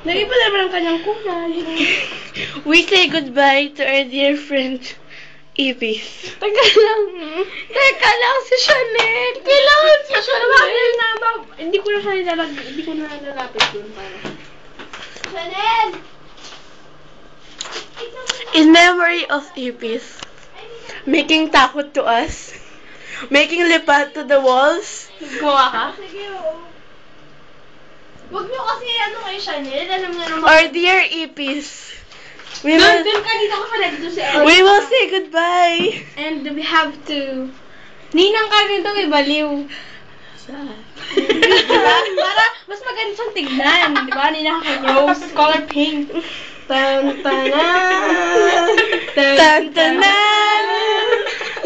Lagi pa naman ang kanyang kulay. We say goodbye to our dear friend, Ibis. Teka lang. Teka lang, si Chanel. Kailangan si Chanel. Hindi ko na lalapit dun para. Chanel! In memory of Ibis, making takot to us, making lipat to the walls. Gawa ka? Sige, oo. Huwag niyo kasi kay Chanel. Alam niyo naman. Our dear Ibis. Dun ka dito ka pala dito si Elsa. We will say goodbye. And we have to... Ninang ka rin ito, baliw. Saan? Diba? Para mas maganda siyang tignan. Diba? Ninang ka rose, color pink. Tan-tanan! Tan-tanan!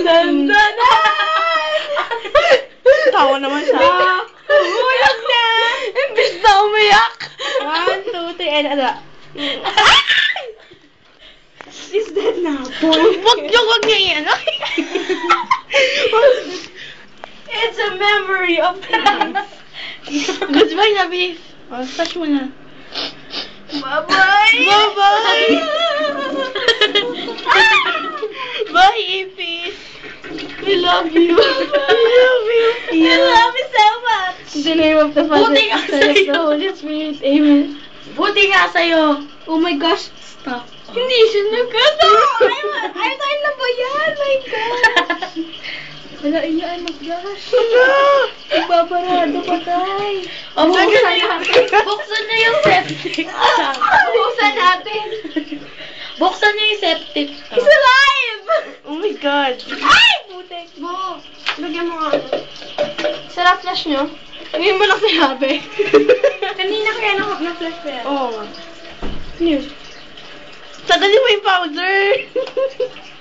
Tan-tanan! Tawa naman siya. Umiyak na! Imbis na umiyak. 1, 2, 3, and ano? Is that now? Wag niyo yan. It's a memory of Goodbye na, Bis. Touch mo na. Bye-bye! Bye-bye! Bye, Ibis. We love you. We love you so much. In the name of the Father, Buti nga Son, of the sa'yo. Holy Spirit. Amen. Buti nga sa'yo. Oh my gosh, stop. Hindi siya nagkatawa. Ay, tayo na ba yan? My gosh. Wala, iyaan, mag-gosh. Ibabarado pa tayo. Buksan niyo yung septic. Buksan natin. Buksan niyo yung septic. It's alive! Oh my God. Ay! Putek. Bo. Lagyan mo nga. Sarap flash nyo. Ngayon mo lang sinabi. Kanina kaya na-flash pa yan. Oo nga. News. Tagalin mo yung powder.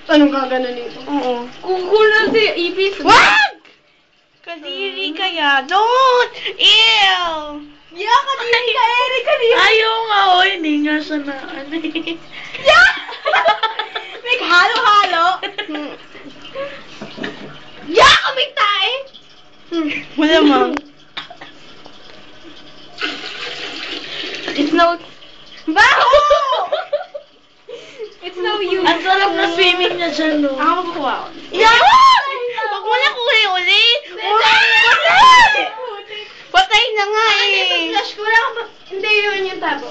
Anong gagana nito? Oo. Kukunan si Ibis. Wag! Kadiri kaya. Don't! Ew! Yeah, kadiri ka, Eric. Kadiri. Ayaw nga, o. Hindi nga siya na, Yeah! May halo-halo. Yeah, kami tayo. Wala, ma'am. It's no... Baho! It's no use. Ang sarap na swimming niya dyan, no? Ako magkukuha ko. Yeah! Wag mo na uli. Patay! Patay na nga eh. Flash ko lang. Hindi yun yung tabo.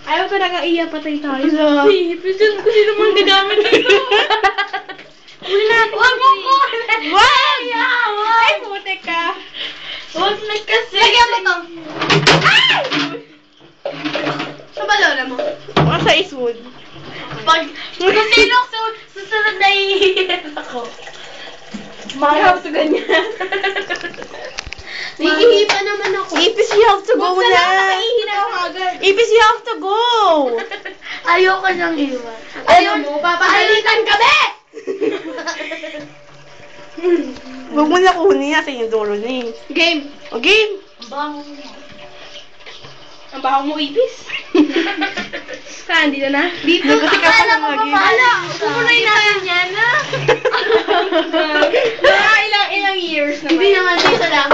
Ayaw talaga patay tayo. Hello. Pisan ko sino mong gagamit nito. Uli natin. Huwag mo ko. Wag! Ay, puti ka. Huwag na kasi. Lagyan mo to. Ay! Sa balola mo. Sa Eastwood. Pag sinok susunod na iihiyan ako. Mahal sa ganyan. Nahihipa naman ako. Ipis, you have to go na. Nakahihina ako agad. Ipis, you have to go. Ayaw ka nang iwan. Ayaw mo, papahalitan kami! Huwag mo na kunin sa yung duro na eh. Game. O game. Ang baho mo, Ibis. Saan? Dito na? Dito. Nagkasi ka pa lang lagi. Pupunay natin yan, ha? Mga ilang years naman. Hindi naman dito lang.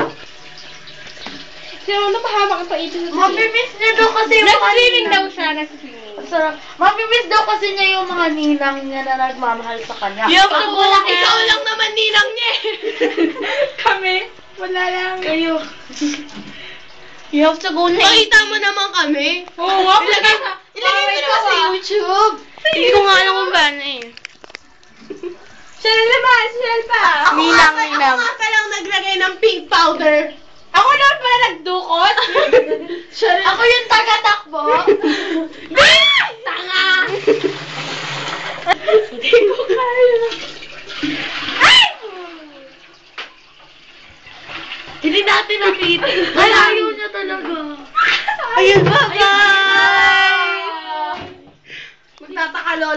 Sino mo napahamak pa Ibis? Mapimiss niya daw kasi yung mga Nag-swimming daw ninang. siya. Nag-swimming. Sarap. Mapimiss daw kasi niya yung mga ninang niya na nagmamahal sa kanya. You have to go na. Ikaw lang naman ninang niya eh. Kami? Wala lang. Kayo. You have to go na. Makita mo naman kami. Oo nga. Ilagay mo naman sa YouTube. Hindi ko nga alam kung paano eh. Chanel naman. Chanel pa. Ninang. Ako nga palang naglagay ng pink powder. Ako naman pala nagdukot. Ako yung taga-takbo. Tanga! Hindi ko kaya. Ay! Hindi natin nakita. Ayaw niya talaga. Ayun, bye-bye! Magtataka